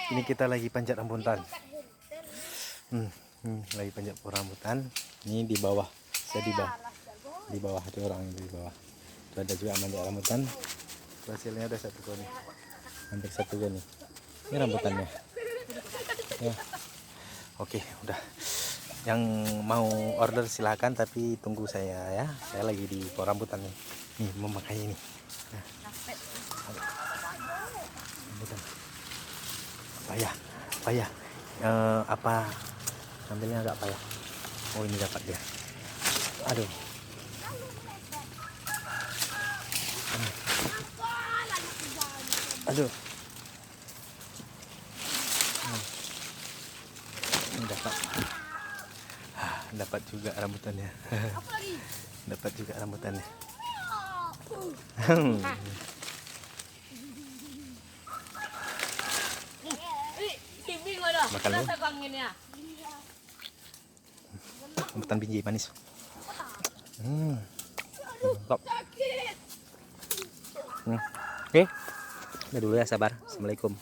Ini kita lagi panjat rambutan. Lagi panjat rambutan. Ini di bawah. Saya di bawah. Di bawah ada orang di bawah. Itu ada juga manjat rambutan. Hasilnya ada satu koni. Hampir satu koni. Ini rambutannya. Ya. Oke, udah. Yang mau order silahkan, tapi tunggu saya ya. Saya lagi di pohon rambutan nih. Nih memakai ini. Nah. Rambutan. Payah. Apa ambilnya agak payah. Oh, ini dapat dia. Aduh. Aduh. Dapat. Dapat juga rambutannya. Dapat juga rambutannya. Makan lu. Rambutan biji manis. Top. Oke. Udah dulu ya, sabar. Assalamualaikum.